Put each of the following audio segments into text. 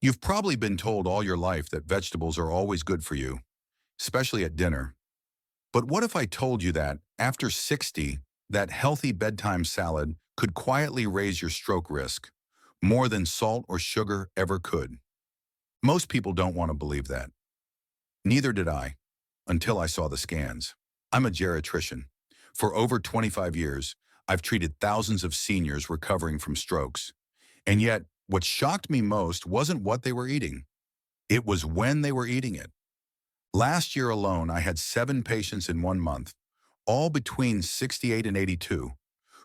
You've probably been told all your life that vegetables are always good for you, especially at dinner. But what if I told you that, after 60, that healthy bedtime salad could quietly raise your stroke risk, more than salt or sugar ever could? Most people don't want to believe that. Neither did I, until I saw the scans. I'm a geriatrician. For over 25 years, I've treated thousands of seniors recovering from strokes. And yet, what shocked me most wasn't what they were eating. It was when they were eating it. Last year alone, I had 7 patients in 1 month, all between 68 and 82,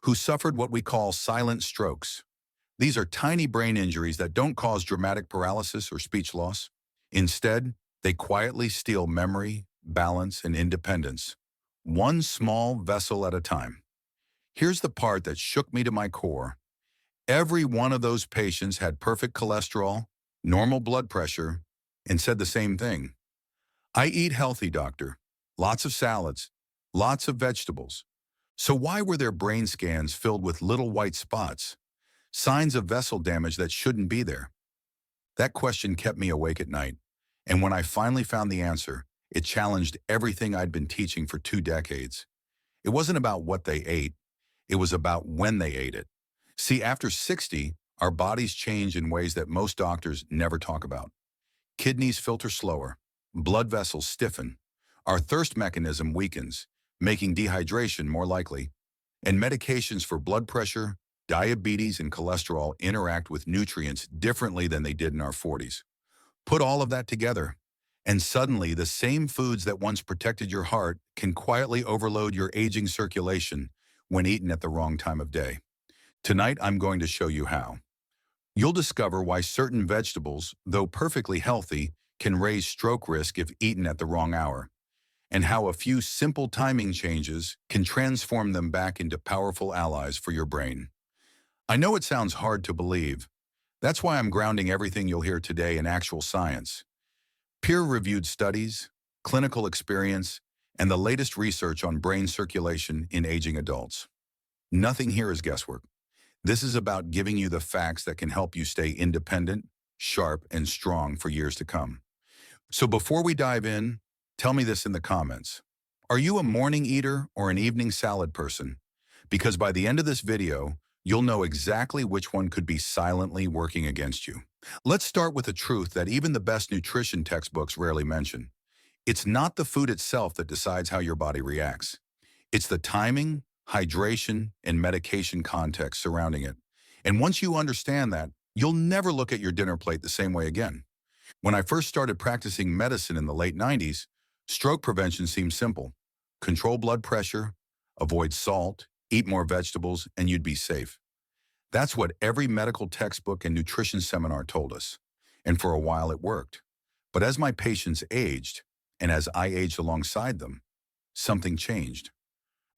who suffered what we call silent strokes. These are tiny brain injuries that don't cause dramatic paralysis or speech loss. Instead, they quietly steal memory, balance, and independence, one small vessel at a time. Here's the part that shook me to my core. Every one of those patients had perfect cholesterol, normal blood pressure, and said the same thing. I eat healthy, doctor. Lots of salads, lots of vegetables. So why were their brain scans filled with little white spots, signs of vessel damage that shouldn't be there? That question kept me awake at night. And when I finally found the answer, it challenged everything I'd been teaching for 2 decades. It wasn't about what they ate. It was about when they ate it. See, after 60, our bodies change in ways that most doctors never talk about. Kidneys filter slower, blood vessels stiffen, our thirst mechanism weakens, making dehydration more likely, and medications for blood pressure, diabetes, and cholesterol interact with nutrients differently than they did in our 40s. Put all of that together, and suddenly the same foods that once protected your heart can quietly overload your aging circulation when eaten at the wrong time of day. Tonight, I'm going to show you how. You'll discover why certain vegetables, though perfectly healthy, can raise stroke risk if eaten at the wrong hour, and how a few simple timing changes can transform them back into powerful allies for your brain. I know it sounds hard to believe. That's why I'm grounding everything you'll hear today in actual science. Peer-reviewed studies, clinical experience, and the latest research on brain circulation in aging adults. Nothing here is guesswork. This is about giving you the facts that can help you stay independent, sharp, and strong for years to come. So before we dive in, tell me this in the comments. Are you a morning eater or an evening salad person? Because by the end of this video, you'll know exactly which one could be silently working against you. Let's start with a truth that even the best nutrition textbooks rarely mention. It's not the food itself that decides how your body reacts. It's the timing, hydration, and medication context surrounding it. And once you understand that, you'll never look at your dinner plate the same way again. When I first started practicing medicine in the late 90s, stroke prevention seemed simple. Control blood pressure, avoid salt, eat more vegetables, and you'd be safe. That's what every medical textbook and nutrition seminar told us. And for a while it worked. But as my patients aged, and as I aged alongside them, something changed.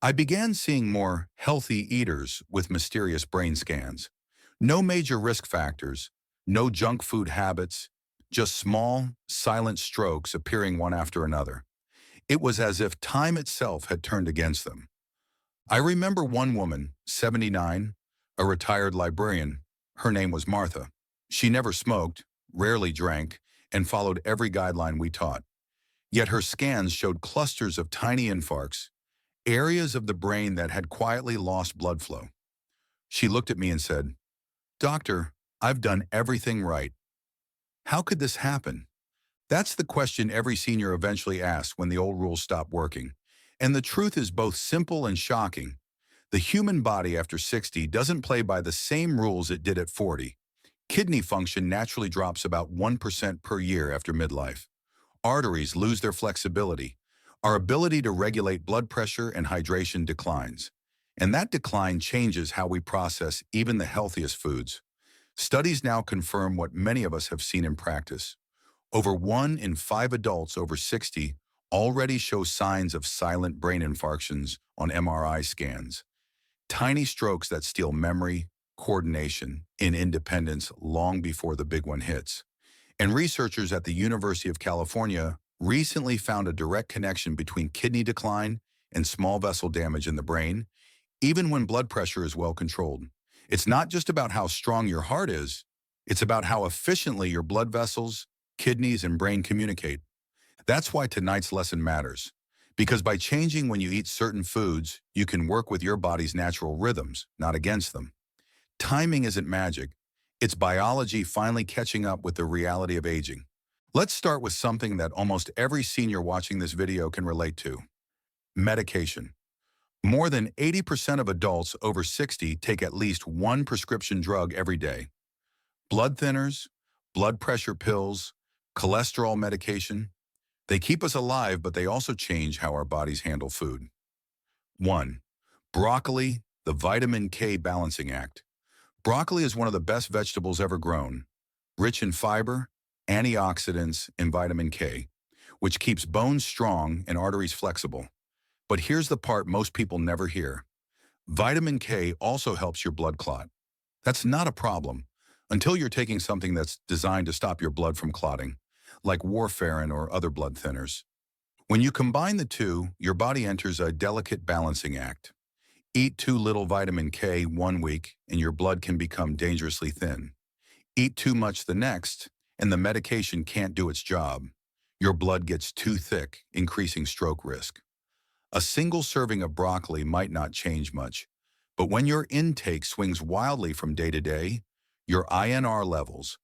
I began seeing more healthy eaters with mysterious brain scans. No major risk factors, no junk food habits, just small, silent strokes appearing one after another. It was as if time itself had turned against them. I remember one woman, 79, a retired librarian. Her name was Martha. She never smoked, rarely drank, and followed every guideline we taught. Yet her scans showed clusters of tiny infarcts, areas of the brain that had quietly lost blood flow. She looked at me and said, "Doctor, I've done everything right. How could this happen?" That's the question every senior eventually asks when the old rules stop working. And the truth is both simple and shocking. The human body after 60 doesn't play by the same rules it did at 40. Kidney function naturally drops about 1% per year after midlife. Arteries lose their flexibility. Our ability to regulate blood pressure and hydration declines. And that decline changes how we process even the healthiest foods. Studies now confirm what many of us have seen in practice. Over 1 in 5 adults over 60 already show signs of silent brain infarctions on MRI scans. Tiny strokes that steal memory, coordination, and independence long before the big one hits. And researchers at the University of California recently found a direct connection between kidney decline and small vessel damage in the brain, even when blood pressure is well controlled. It's not just about how strong your heart is, It's about how efficiently your blood vessels, kidneys, and brain communicate. That's why tonight's lesson matters. Because by changing when you eat certain foods, you can work with your body's natural rhythms, not against them. Timing isn't magic. It's biology finally catching up with the reality of aging. Let's start with something that almost every senior watching this video can relate to: medication. More than 80% of adults over 60 take at least one prescription drug every day. Blood thinners, blood pressure pills, cholesterol medication. They keep us alive, but they also change how our bodies handle food. 1. Broccoli, the vitamin K balancing act. Broccoli is one of the best vegetables ever grown, rich in fiber, antioxidants, and vitamin K, which keeps bones strong and arteries flexible. But here's the part most people never hear. Vitamin K also helps your blood clot. That's not a problem until you're taking something that's designed to stop your blood from clotting, like warfarin or other blood thinners. When you combine the two, your body enters a delicate balancing act. Eat too little vitamin K one week and your blood can become dangerously thin. Eat too much the next, and the medication can't do its job. Your blood gets too thick, increasing stroke risk. A single serving of broccoli might not change much, but when your intake swings wildly from day to day, your INR levels,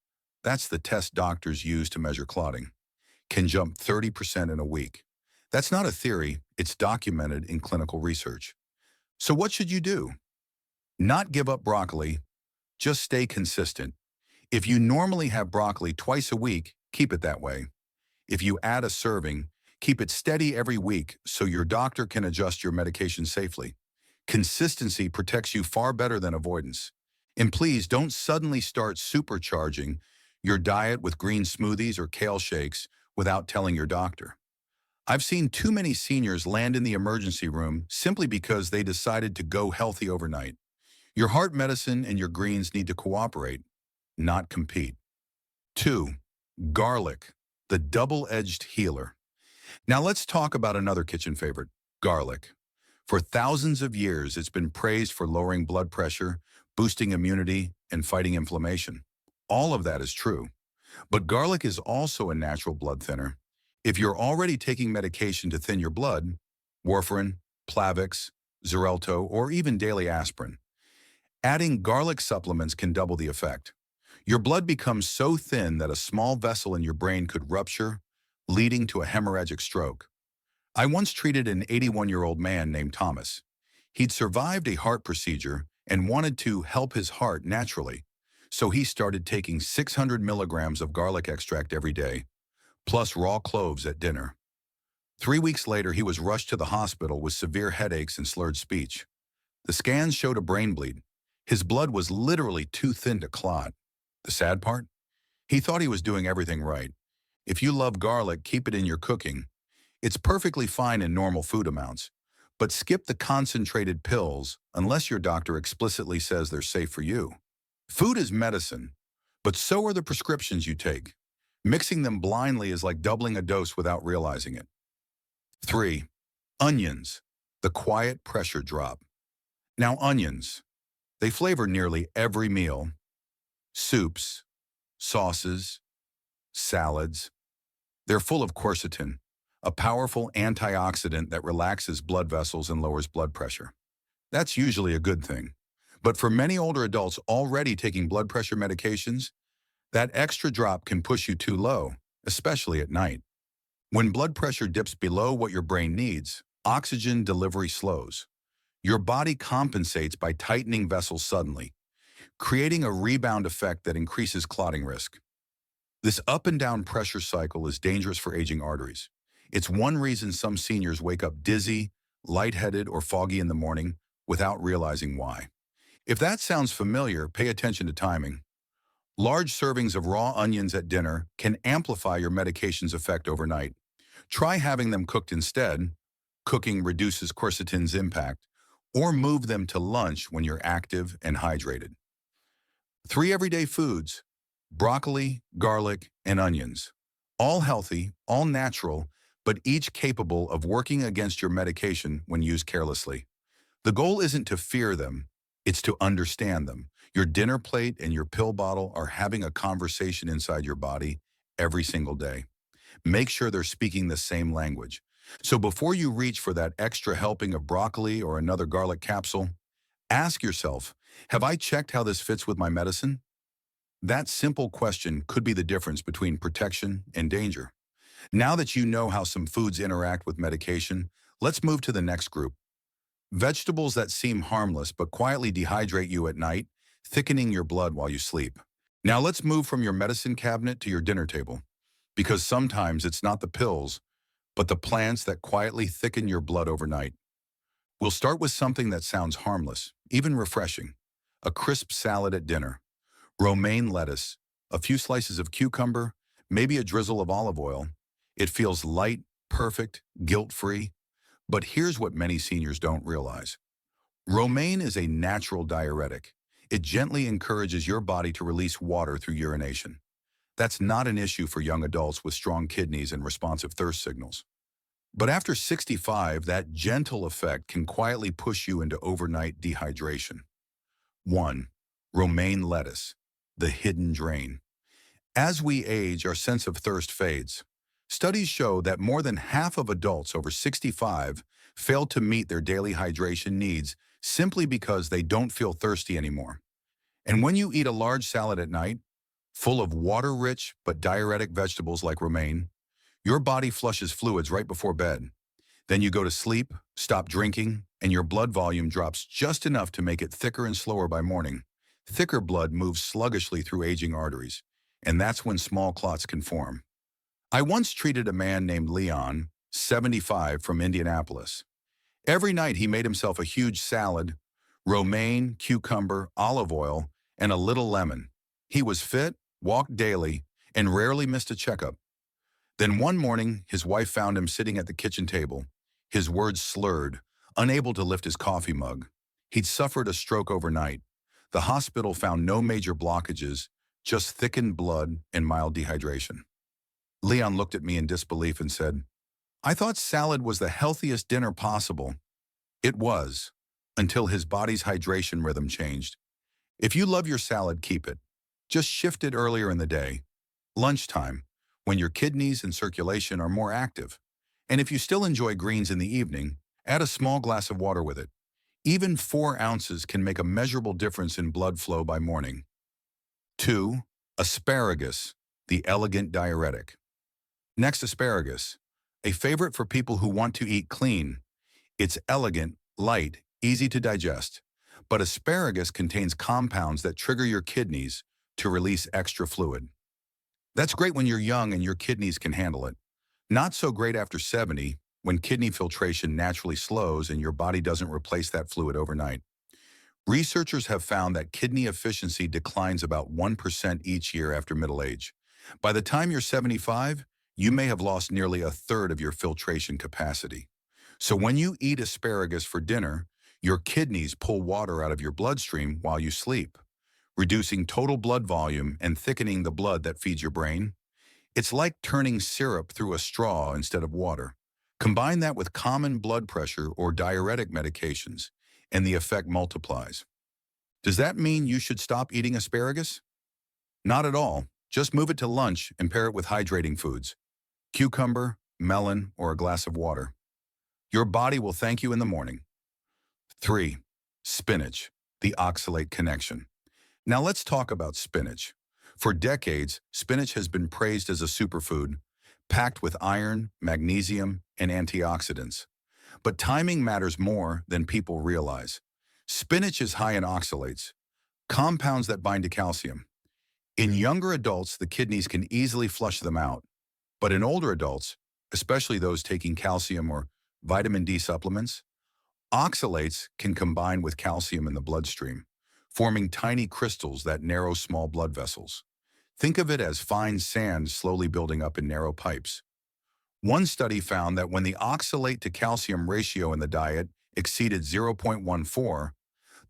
that's the test doctors use to measure clotting, can jump 30% in a week. That's not a theory, it's documented in clinical research. So what should you do? Not give up broccoli, just stay consistent. If you normally have broccoli twice a week, keep it that way. If you add a serving, keep it steady every week so your doctor can adjust your medication safely. Consistency protects you far better than avoidance. And please don't suddenly start supercharging your diet with green smoothies or kale shakes without telling your doctor. I've seen too many seniors land in the emergency room simply because they decided to go healthy overnight. Your heart medicine and your greens need to cooperate, not compete. 2. Garlic, the double-edged healer. Now let's talk about another kitchen favorite, garlic. For thousands of years, it's been praised for lowering blood pressure, boosting immunity, and fighting inflammation. All of that is true. But garlic is also a natural blood thinner. If you're already taking medication to thin your blood, warfarin, Plavix, Xarelto, or even daily aspirin, adding garlic supplements can double the effect. Your blood becomes so thin that a small vessel in your brain could rupture, leading to a hemorrhagic stroke. I once treated an 81-year-old man named Thomas. He'd survived a heart procedure and wanted to help his heart naturally, so he started taking 600 milligrams of garlic extract every day, plus raw cloves at dinner. 3 weeks later, he was rushed to the hospital with severe headaches and slurred speech. The scans showed a brain bleed. His blood was literally too thin to clot. The sad part? He thought he was doing everything right. If you love garlic, keep it in your cooking. It's perfectly fine in normal food amounts, but skip the concentrated pills unless your doctor explicitly says they're safe for you. Food is medicine, but so are the prescriptions you take. Mixing them blindly is like doubling a dose without realizing it. 3. Onions, the quiet pressure drop. Now onions, they flavor nearly every meal. Soups, sauces, salads. They're full of quercetin, a powerful antioxidant that relaxes blood vessels and lowers blood pressure. That's usually a good thing. But for many older adults already taking blood pressure medications, that extra drop can push you too low, especially at night. When blood pressure dips below what your brain needs, oxygen delivery slows. Your body compensates by tightening vessels suddenly, creating a rebound effect that increases clotting risk. This up and down pressure cycle is dangerous for aging arteries. It's one reason some seniors wake up dizzy, lightheaded, or foggy in the morning without realizing why. If that sounds familiar, pay attention to timing. Large servings of raw onions at dinner can amplify your medication's effect overnight. Try having them cooked instead. Cooking reduces quercetin's impact, or move them to lunch when you're active and hydrated. 3 everyday foods: broccoli, garlic, and onions. All healthy, all natural, but each capable of working against your medication when used carelessly. The goal isn't to fear them, it's to understand them. Your dinner plate and your pill bottle are having a conversation inside your body every single day. Make sure they're speaking the same language. So before you reach for that extra helping of broccoli or another garlic capsule, ask yourself, have I checked how this fits with my medicine? That simple question could be the difference between protection and danger. Now that you know how some foods interact with medication, let's move to the next group. Vegetables that seem harmless but quietly dehydrate you at night, thickening your blood while you sleep. Now let's move from your medicine cabinet to your dinner table, because sometimes it's not the pills, but the plants that quietly thicken your blood overnight. We'll start with something that sounds harmless, even refreshing. A crisp salad at dinner. Romaine lettuce, a few slices of cucumber, maybe a drizzle of olive oil. It feels light, perfect, guilt-free. But here's what many seniors don't realize. Romaine is a natural diuretic. It gently encourages your body to release water through urination. That's not an issue for young adults with strong kidneys and responsive thirst signals. But after 65, that gentle effect can quietly push you into overnight dehydration. 1. Romaine lettuce, the hidden drain. As we age, our sense of thirst fades. Studies show that more than half of adults over 65 fail to meet their daily hydration needs simply because they don't feel thirsty anymore. And when you eat a large salad at night, full of water-rich but diuretic vegetables like romaine, your body flushes fluids right before bed. Then you go to sleep, stop drinking, and your blood volume drops just enough to make it thicker and slower by morning. Thicker blood moves sluggishly through aging arteries, and that's when small clots can form. I once treated a man named Leon, 75, from Indianapolis. Every night he made himself a huge salad, romaine, cucumber, olive oil, and a little lemon. He was fit, walked daily, and rarely missed a checkup. Then one morning, his wife found him sitting at the kitchen table, his words slurred, unable to lift his coffee mug. He'd suffered a stroke overnight. The hospital found no major blockages, just thickened blood and mild dehydration. Leon looked at me in disbelief and said, "I thought salad was the healthiest dinner possible." It was, until his body's hydration rhythm changed. If you love your salad, keep it. Just shift it earlier in the day. Lunchtime, when your kidneys and circulation are more active. And if you still enjoy greens in the evening, add a small glass of water with it. Even 4 ounces can make a measurable difference in blood flow by morning. 2. Asparagus, the elegant diuretic. Next, asparagus, a favorite for people who want to eat clean. It's elegant, light, easy to digest. But asparagus contains compounds that trigger your kidneys to release extra fluid. That's great when you're young and your kidneys can handle it. Not so great after 70, when kidney filtration naturally slows and your body doesn't replace that fluid overnight. Researchers have found that kidney efficiency declines about 1% each year after middle age. By the time you're 75, you may have lost nearly a third of your filtration capacity. So when you eat asparagus for dinner, your kidneys pull water out of your bloodstream while you sleep, reducing total blood volume and thickening the blood that feeds your brain. It's like turning syrup through a straw instead of water. Combine that with common blood pressure or diuretic medications, and the effect multiplies. Does that mean you should stop eating asparagus? Not at all. Just move it to lunch and pair it with hydrating foods. Cucumber, melon, or a glass of water. Your body will thank you in the morning. 3. Spinach, the oxalate connection. Now let's talk about spinach. For decades, spinach has been praised as a superfood, packed with iron, magnesium, and antioxidants. But timing matters more than people realize. Spinach is high in oxalates, compounds that bind to calcium. In younger adults, the kidneys can easily flush them out. But in older adults, especially those taking calcium or vitamin D supplements, oxalates can combine with calcium in the bloodstream, forming tiny crystals that narrow small blood vessels. Think of it as fine sand slowly building up in narrow pipes. One study found that when the oxalate to calcium ratio in the diet exceeded 0.14,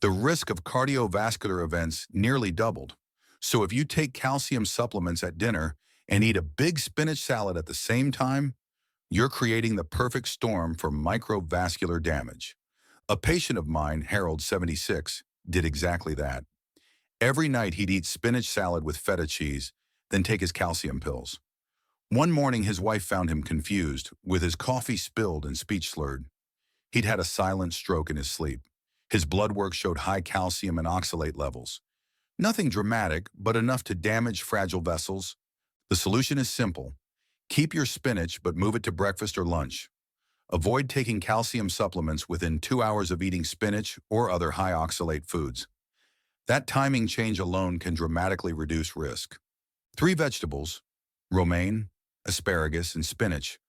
the risk of cardiovascular events nearly doubled. So if you take calcium supplements at dinner and eat a big spinach salad at the same time, you're creating the perfect storm for microvascular damage. A patient of mine, Harold, 76, did exactly that. Every night he'd eat spinach salad with feta cheese, then take his calcium pills. One morning his wife found him confused, with his coffee spilled and speech slurred. He'd had a silent stroke in his sleep. His blood work showed high calcium and oxalate levels. Nothing dramatic, but enough to damage fragile vessels. The solution is simple. Keep your spinach, but move it to breakfast or lunch. Avoid taking calcium supplements within 2 hours of eating spinach or other high oxalate foods. That timing change alone can dramatically reduce risk. 3 vegetables, romaine, asparagus, and spinach,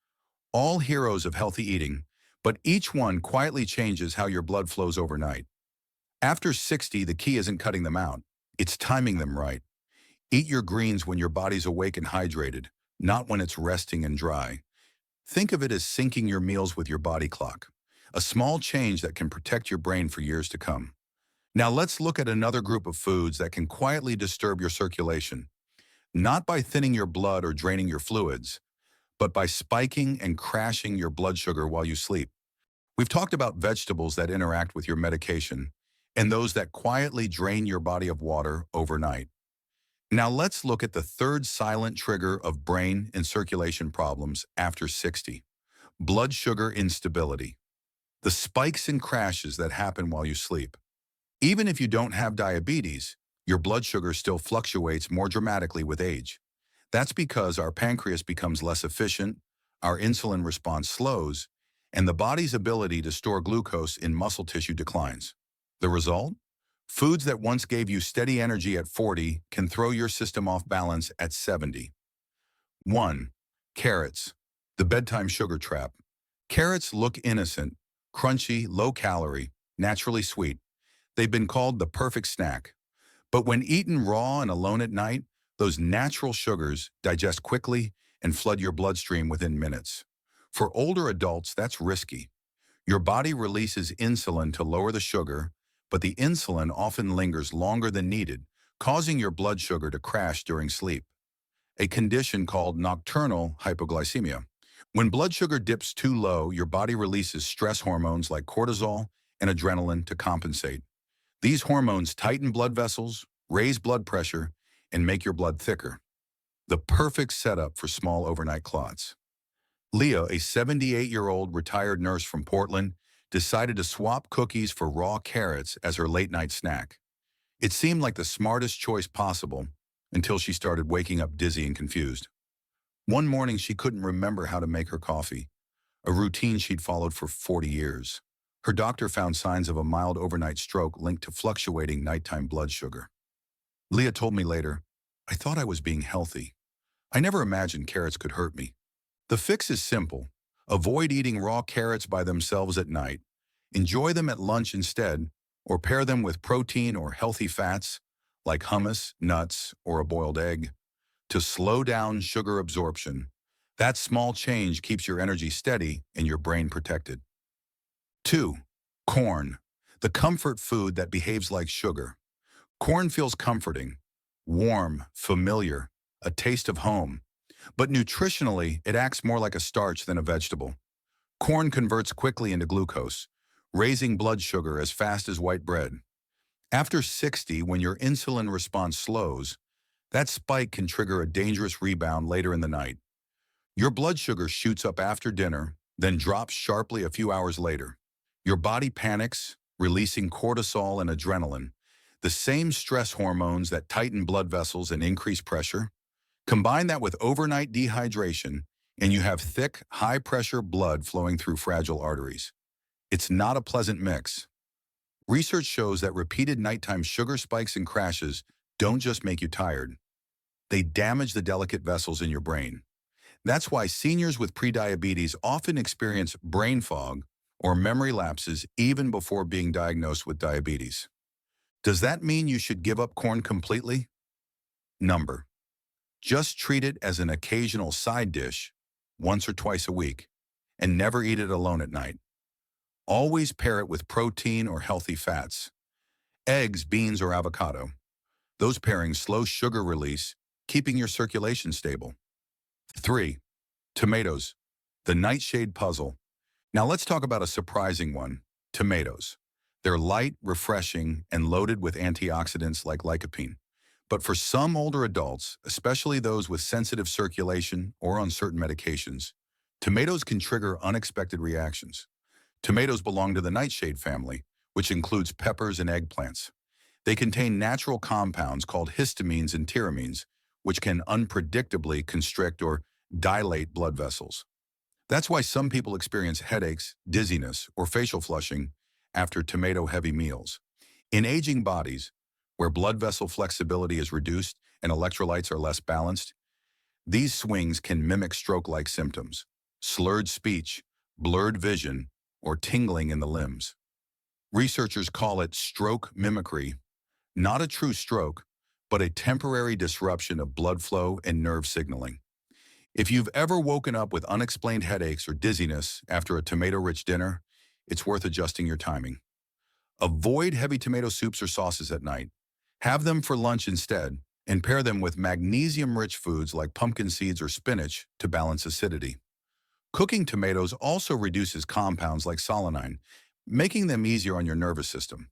all heroes of healthy eating, but each one quietly changes how your blood flows overnight. After 60, the key isn't cutting them out. It's timing them right. Eat your greens when your body's awake and hydrated, not when it's resting and dry. Think of it as syncing your meals with your body clock, a small change that can protect your brain for years to come. Now let's look at another group of foods that can quietly disturb your circulation, not by thinning your blood or draining your fluids, but by spiking and crashing your blood sugar while you sleep. We've talked about vegetables that interact with your medication and those that quietly drain your body of water overnight. Now let's look at the third silent trigger of brain and circulation problems after 60, blood sugar instability, the spikes and crashes that happen while you sleep. Even if you don't have diabetes, your blood sugar still fluctuates more dramatically with age. That's because our pancreas becomes less efficient, our insulin response slows, and the body's ability to store glucose in muscle tissue declines. The result? Foods that once gave you steady energy at 40 can throw your system off balance at 70. 1. Carrots, the bedtime sugar trap. Carrots look innocent, crunchy, low-calorie, naturally sweet. They've been called the perfect snack. But when eaten raw and alone at night, those natural sugars digest quickly and flood your bloodstream within minutes. For older adults, that's risky. Your body releases insulin to lower the sugar, but the insulin often lingers longer than needed, causing your blood sugar to crash during sleep, a condition called nocturnal hypoglycemia. When blood sugar dips too low, your body releases stress hormones like cortisol and adrenaline to compensate. These hormones tighten blood vessels, raise blood pressure, and make your blood thicker. The perfect setup for small overnight clots. Leah, a 78-year-old retired nurse from Portland, decided to swap cookies for raw carrots as her late-night snack. It seemed like the smartest choice possible until she started waking up dizzy and confused. One morning, she couldn't remember how to make her coffee, a routine she'd followed for 40 years. Her doctor found signs of a mild overnight stroke linked to fluctuating nighttime blood sugar. Leah told me later, "I thought I was being healthy. I never imagined carrots could hurt me." The fix is simple. Avoid eating raw carrots by themselves at night. Enjoy them at lunch instead, or pair them with protein or healthy fats, like hummus, nuts, or a boiled egg, to slow down sugar absorption. That small change keeps your energy steady and your brain protected. 2. Corn, the comfort food that behaves like sugar. Corn feels comforting, warm, familiar, a taste of home. But nutritionally, it acts more like a starch than a vegetable. Corn converts quickly into glucose, raising blood sugar as fast as white bread. After 60, when your insulin response slows, that spike can trigger a dangerous rebound later in the night. Your blood sugar shoots up after dinner, then drops sharply a few hours later. Your body panics, releasing cortisol and adrenaline, the same stress hormones that tighten blood vessels and increase pressure. Combine that with overnight dehydration, and you have thick, high-pressure blood flowing through fragile arteries. It's not a pleasant mix. Research shows that repeated nighttime sugar spikes and crashes don't just make you tired. They damage the delicate vessels in your brain. That's why seniors with prediabetes often experience brain fog or memory lapses even before being diagnosed with diabetes. Does that mean you should give up corn completely? Number. Just treat it as an occasional side dish, once or twice a week, and never eat it alone at night. Always pair it with protein or healthy fats. Eggs, beans, or avocado. Those pairings slow sugar release, keeping your circulation stable. 3. Tomatoes, the nightshade puzzle. Now let's talk about a surprising one, tomatoes. They're light, refreshing, and loaded with antioxidants like lycopene. But for some older adults, especially those with sensitive circulation or on certain medications, tomatoes can trigger unexpected reactions. Tomatoes belong to the nightshade family, which includes peppers and eggplants. They contain natural compounds called histamines and tyramines, which can unpredictably constrict or dilate blood vessels. That's why some people experience headaches, dizziness, or facial flushing after tomato-heavy meals. In aging bodies, where blood vessel flexibility is reduced and electrolytes are less balanced, these swings can mimic stroke-like symptoms: slurred speech, blurred vision, or tingling in the limbs. Researchers call it stroke mimicry, not a true stroke, but a temporary disruption of blood flow and nerve signaling. If you've ever woken up with unexplained headaches or dizziness after a tomato-rich dinner, it's worth adjusting your timing. Avoid heavy tomato soups or sauces at night. Have them for lunch instead, and pair them with magnesium-rich foods like pumpkin seeds or spinach to balance acidity. Cooking tomatoes also reduces compounds like solanine, making them easier on your nervous system.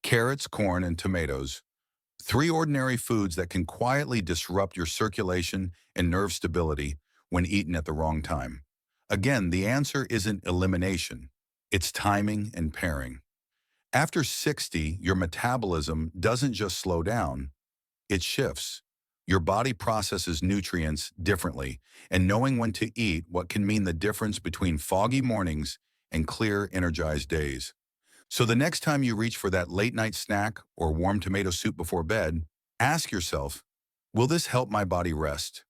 Carrots, corn, and tomatoes, three ordinary foods that can quietly disrupt your circulation and nerve stability when eaten at the wrong time. Again, the answer isn't elimination, it's timing and pairing. After 60, your metabolism doesn't just slow down, it shifts. Your body processes nutrients differently, and knowing when to eat what can mean the difference between foggy mornings and clear, energized days. So the next time you reach for that late-night snack or warm tomato soup before bed, ask yourself, will this help my body rest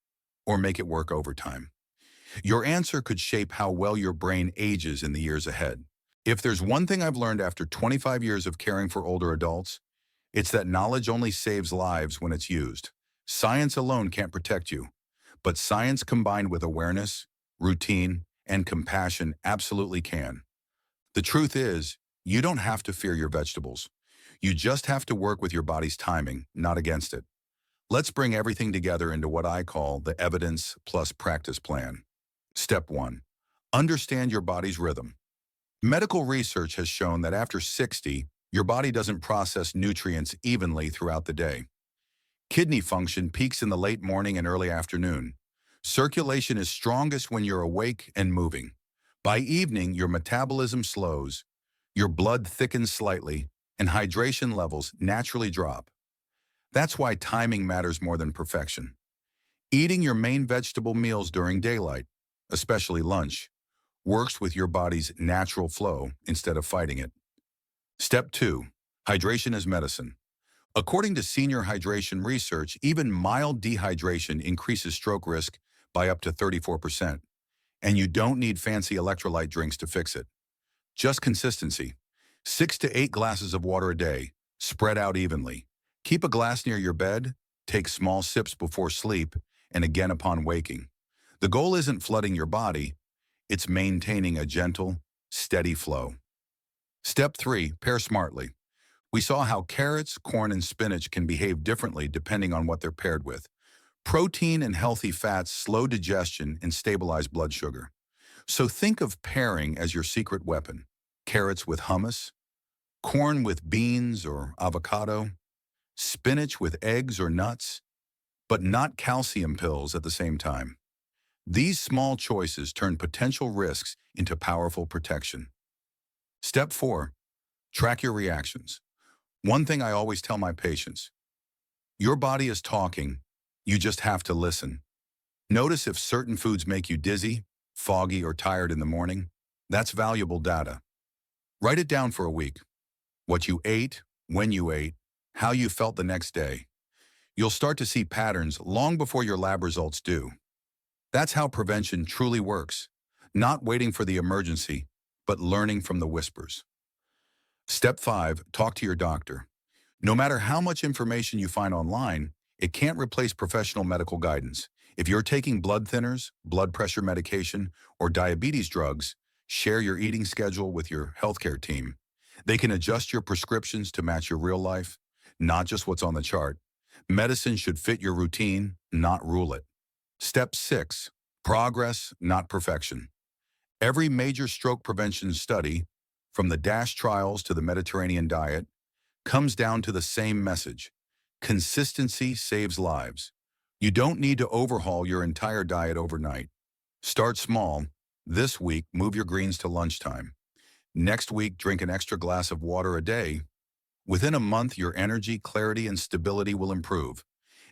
or make it work overtime? Your answer could shape how well your brain ages in the years ahead. If there's one thing I've learned after 25 years of caring for older adults, it's that knowledge only saves lives when it's used. Science alone can't protect you, but science combined with awareness, routine, and compassion absolutely can. The truth is, you don't have to fear your vegetables. You just have to work with your body's timing, not against it. Let's bring everything together into what I call the evidence plus practice plan. Step 1. Understand your body's rhythm. Medical research has shown that after 60, your body doesn't process nutrients evenly throughout the day. Kidney function peaks in the late morning and early afternoon. Circulation is strongest when you're awake and moving. By evening, your metabolism slows, your blood thickens slightly, and hydration levels naturally drop. That's why timing matters more than perfection. Eating your main vegetable meals during daylight, especially lunch, works with your body's natural flow instead of fighting it. Step 2. Hydration is medicine. According to senior hydration research, even mild dehydration increases stroke risk by up to 34%, and you don't need fancy electrolyte drinks to fix it. Just consistency. 6 to 8 glasses of water a day, spread out evenly. Keep a glass near your bed, take small sips before sleep, and again upon waking. The goal isn't flooding your body, it's maintaining a gentle, steady flow. Step 3. Pair smartly. We saw how carrots, corn, and spinach can behave differently depending on what they're paired with. Protein and healthy fats slow digestion and stabilize blood sugar. So think of pairing as your secret weapon. Carrots with hummus, corn with beans or avocado, spinach with eggs or nuts, but not calcium pills at the same time. These small choices turn potential risks into powerful protection. Step 4. Track your reactions. One thing I always tell my patients: your body is talking, you just have to listen. Notice if certain foods make you dizzy, foggy, or tired in the morning. That's valuable data. Write it down for a week. What you ate, when you ate, how you felt the next day. You'll start to see patterns long before your lab results do. That's how prevention truly works. Not waiting for the emergency, but learning from the whispers. Step 5. Talk to your doctor. No matter how much information you find online, it can't replace professional medical guidance. If you're taking blood thinners, blood pressure medication, or diabetes drugs, share your eating schedule with your healthcare team. They can adjust your prescriptions to match your real life, not just what's on the chart. Medicine should fit your routine, not rule it. Step 6. Progress, not perfection. Every major stroke prevention study, from the DASH trials to the Mediterranean diet, comes down to the same message. Consistency saves lives. You don't need to overhaul your entire diet overnight. Start small. This week, move your greens to lunchtime. Next week, drink an extra glass of water a day. Within a month, your energy, clarity, and stability will improve,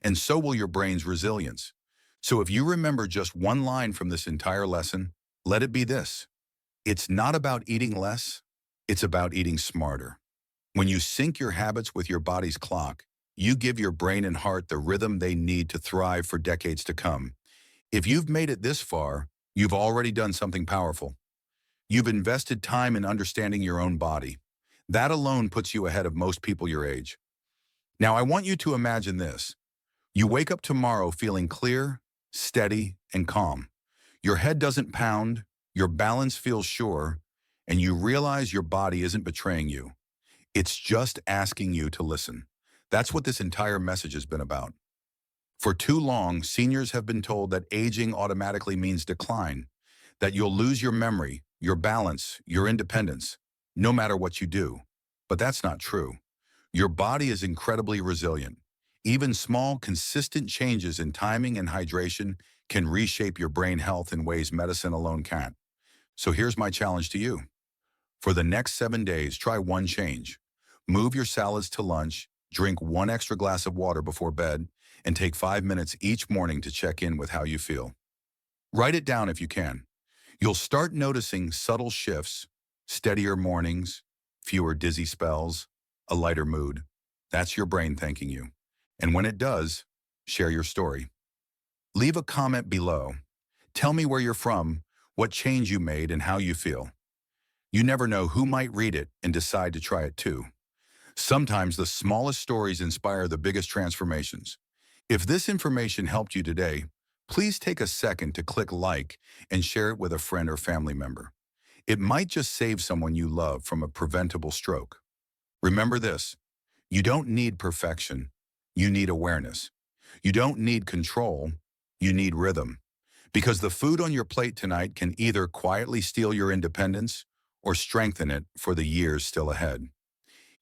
and so will your brain's resilience. So if you remember just one line from this entire lesson, let it be this. It's not about eating less, it's about eating smarter. When you sync your habits with your body's clock, you give your brain and heart the rhythm they need to thrive for decades to come. If you've made it this far, you've already done something powerful. You've invested time in understanding your own body. That alone puts you ahead of most people your age. Now, I want you to imagine this. You wake up tomorrow feeling clear, steady, and calm. Your head doesn't pound, your balance feels sure, and you realize your body isn't betraying you. It's just asking you to listen. That's what this entire message has been about. For too long, seniors have been told that aging automatically means decline, that you'll lose your memory, your balance, your independence, no matter what you do. But that's not true. Your body is incredibly resilient. Even small, consistent changes in timing and hydration can reshape your brain health in ways medicine alone can't. So here's my challenge to you. For the next 7 days, try one change. Move your salads to lunch, drink one extra glass of water before bed, and take 5 minutes each morning to check in with how you feel. Write it down if you can. You'll start noticing subtle shifts, steadier mornings, fewer dizzy spells, a lighter mood. That's your brain thanking you. And when it does, share your story. Leave a comment below. Tell me where you're from, what change you made, and how you feel. You never know who might read it and decide to try it too. Sometimes the smallest stories inspire the biggest transformations. If this information helped you today, please take a second to click like and share it with a friend or family member. It might just save someone you love from a preventable stroke. Remember this, you don't need perfection, you need awareness. You don't need control, you need rhythm. Because the food on your plate tonight can either quietly steal your independence or strengthen it for the years still ahead.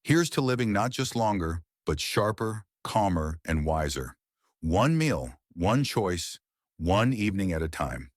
Here's to living not just longer, but sharper, calmer, and wiser. One meal, one choice, one evening at a time.